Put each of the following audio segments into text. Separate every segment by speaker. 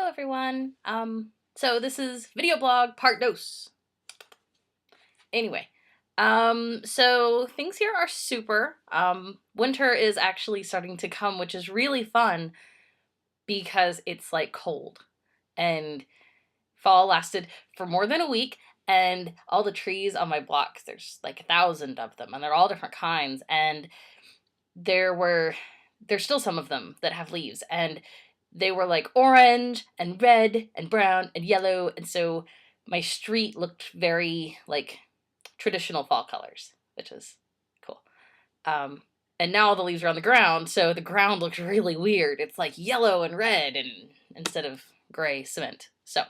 Speaker 1: Hello everyone. So this is video blog part dos. Anyway, so things here are super. Winter is actually starting to come, which is really fun because it's like cold. And fall lasted for more than a week, and all the trees on my block, there's like 1,000 of them, and they're all different kinds, and there's still some of them that have leaves, and they were like orange and red and brown and yellow, and so my street looked very like traditional fall colors, which is cool. Um, and now all the leaves are on the ground, so the ground looks really weird. It's like yellow and red and instead of gray cement. So,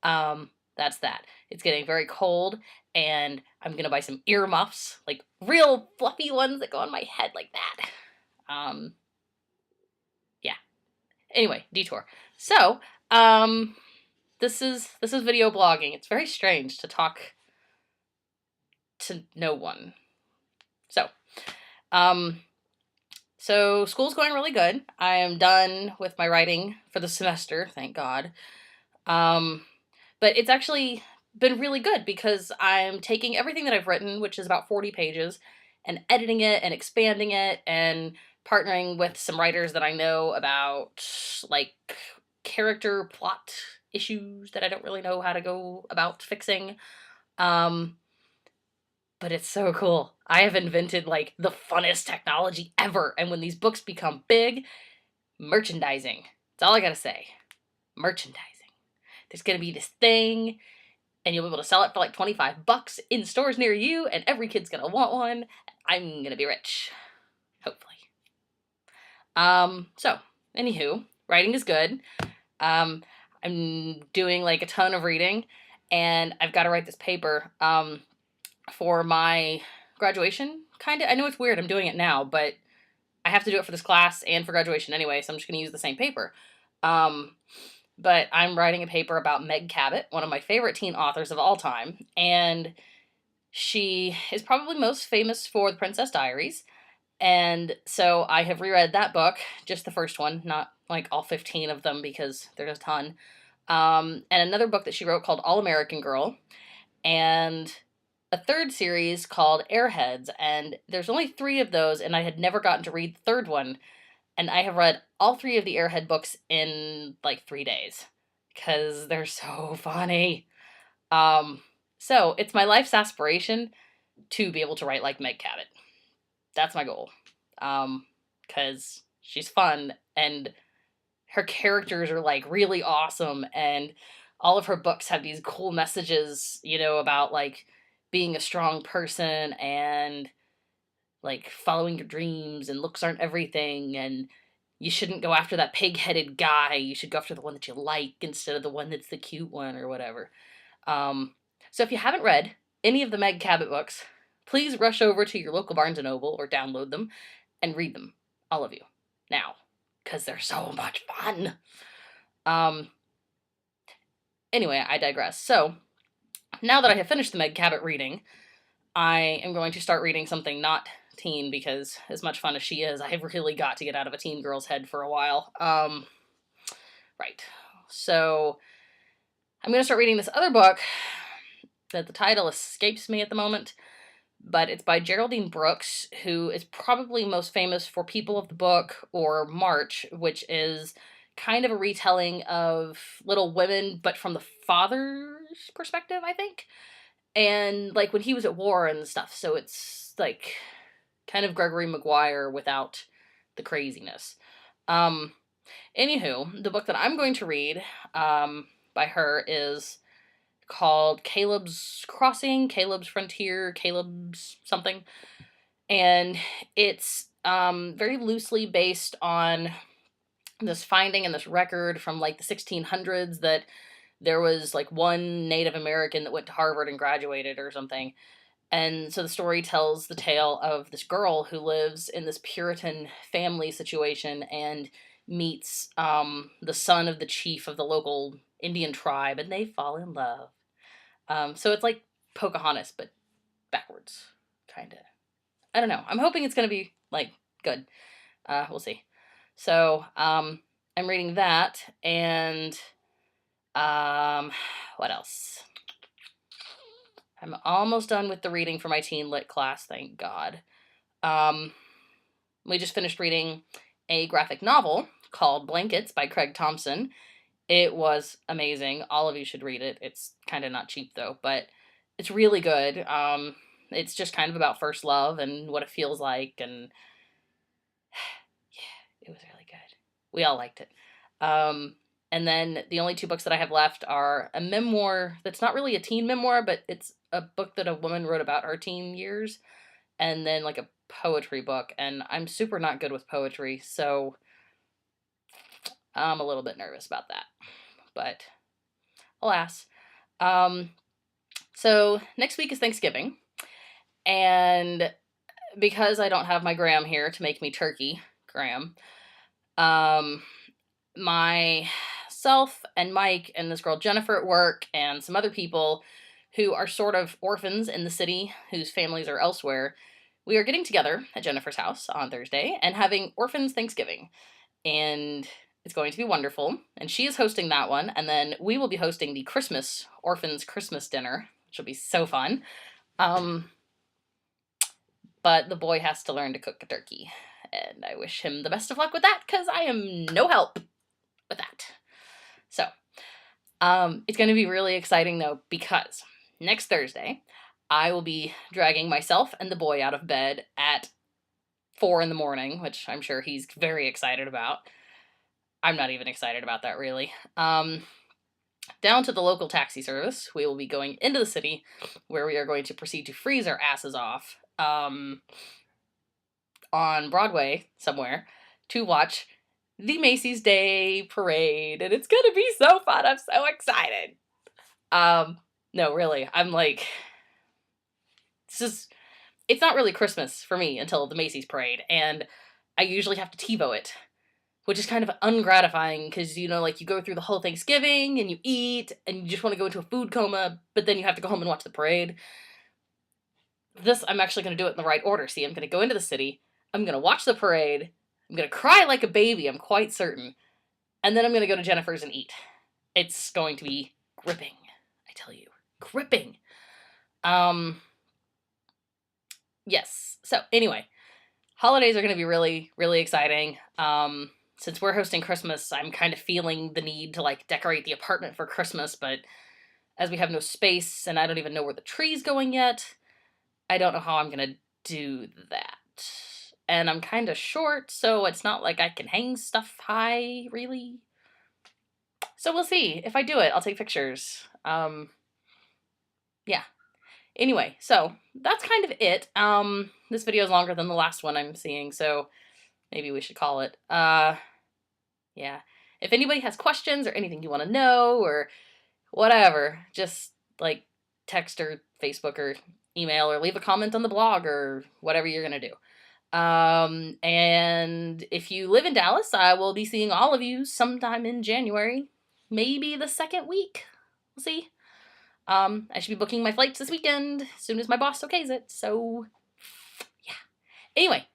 Speaker 1: that's that. It's getting very cold, and I'm gonna buy some earmuffs, like real fluffy ones that go on my head like that. Um, yeah. Anyway, detour. So, this is video blogging. It's very strange to talk to no one. So, um, so school's going really good. I am done with my writing for the semester, thank God. But it's actually been really good because I'm taking everything that I've written, which is about 40 pages, and editing it and expanding it and partnering with some writers that I know about, like, character plot issues that I don't really know how to go about fixing. Um, but it's so cool. I have invented, like, the funnest technology ever, and when these books become big, merchandising. That's all I gotta say. Merchandising. There's gonna be this thing, and you'll be able to sell it for like $25 in stores near you, and every kid's gonna want one. I'm gonna be rich. Hopefully. So, anywho, writing is good. I'm doing like a ton of reading, and I've got to write this paper, for my graduation, kinda. I know it's weird, I'm doing it now, but I have to do it for this class and for graduation anyway, so I'm just gonna use the same paper. But I'm writing a paper about Meg Cabot, one of my favorite teen authors of all time, and she is probably most famous for The Princess Diaries. And so I have reread that book, just the first one, not like all 15 of them because there's a ton. And another book that she wrote called All American Girl, and a third series called Airheads. And there's only 3 of those, and I had never gotten to read the third one. And I have read all 3 of the Airhead books in like 3 days because they're so funny. So it's my life's aspiration to be able to write like Meg Cabot. That's my goal. Because she's fun, and her characters are like really awesome, and all of her books have these cool messages, about like being a strong person and like following your dreams, and looks aren't everything, and you shouldn't go after that pig-headed guy. You should go after the one that you like instead of the one that's the cute one or whatever. So if you haven't read any of the Meg Cabot books, please rush over to your local Barnes & Noble or download them and read them, all of you, now, because they're so much fun. Anyway, I digress. So, now that I have finished the Meg Cabot reading, I am going to start reading something not teen, because as much fun as she is, I have really got to get out of a teen girl's head for a while. Right. So, I'm going to start reading this other book that the title escapes me at the moment, but it's by Geraldine Brooks, who is probably most famous for People of the Book or March, which is kind of a retelling of Little Women, but from the father's perspective, I think. And like when he was at war and stuff, so it's like kind of Gregory Maguire without the craziness. Anywho, the book that I'm going to read, by her is called Caleb's Crossing, Caleb's Frontier, Caleb's something. And it's very loosely based on this finding and this record from like the 1600s that there was like one Native American that went to Harvard and graduated or something. And so the story tells the tale of this girl who lives in this Puritan family situation and meets the son of the chief of the local Indian tribe, and they fall in love. So it's like Pocahontas, but backwards, kind of. I don't know. I'm hoping it's going to be, like, good. We'll see. So, I'm reading that, and what else? I'm almost done with the reading for my teen lit class, thank God. We just finished reading a graphic novel called Blankets by Craig Thompson. It was amazing. All of you should read it. It's kind of not cheap though, but it's really good. It's just kind of about first love and what it feels like, and yeah, it was really good. We all liked it. And then the only two books that I have left are a memoir that's not really a teen memoir, but it's a book that a woman wrote about her teen years, and then like a poetry book. And I'm super not good with poetry, so I'm a little bit nervous about that. But alas. So next week is Thanksgiving, and because I don't have my Graham here to make me turkey, Graham, myself and Mike and this girl Jennifer at work and some other people who are sort of orphans in the city whose families are elsewhere, we are getting together at Jennifer's house on Thursday and having Orphans Thanksgiving. And it's going to be wonderful. And she is hosting that one. And then we will be hosting the Orphans Christmas dinner, which will be so fun. But the boy has to learn to cook a turkey. And I wish him the best of luck with that, because I am no help with that. So, it's going to be really exciting though, because next Thursday, I will be dragging myself and the boy out of bed at 4 a.m, which I'm sure he's very excited about. I'm not even excited about that, really. Down to the local taxi service. We will be going into the city, where we are going to proceed to freeze our asses off on Broadway somewhere to watch the Macy's Day Parade, and it's gonna be so fun. I'm so excited. No, really, I'm like, it's not really Christmas for me until the Macy's Parade, and I usually have to TiVo it, which is kind of ungratifying, because, you know, like, you go through the whole Thanksgiving, and you eat, and you just want to go into a food coma, but then you have to go home and watch the parade. This, I'm actually going to do it in the right order. See, I'm going to go into the city, I'm going to watch the parade, I'm going to cry like a baby, I'm quite certain, and then I'm going to go to Jennifer's and eat. It's going to be gripping, I tell you. Gripping. Yes. So, anyway, holidays are going to be really, really exciting. Since we're hosting Christmas, I'm kind of feeling the need to, like, decorate the apartment for Christmas, but as we have no space, and I don't even know where the tree's going yet, I don't know how I'm going to do that. And I'm kind of short, so it's not like I can hang stuff high, really. So we'll see. If I do it, I'll take pictures. Yeah. Anyway, so that's kind of it. This video is longer than the last one I'm seeing, so maybe we should call it. Yeah. If anybody has questions or anything you want to know or whatever, just, like, text or Facebook or email or leave a comment on the blog or whatever you're going to do. And if you live in Dallas, I will be seeing all of you sometime in January, maybe the second week. We'll see. I should be booking my flights this weekend as soon as my boss okays it. So, yeah. Anyway,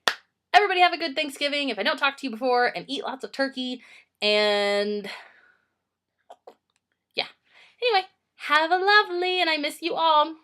Speaker 1: everybody have a good Thanksgiving if I don't talk to you before, and eat lots of turkey, and yeah. Anyway, have a lovely, and I miss you all.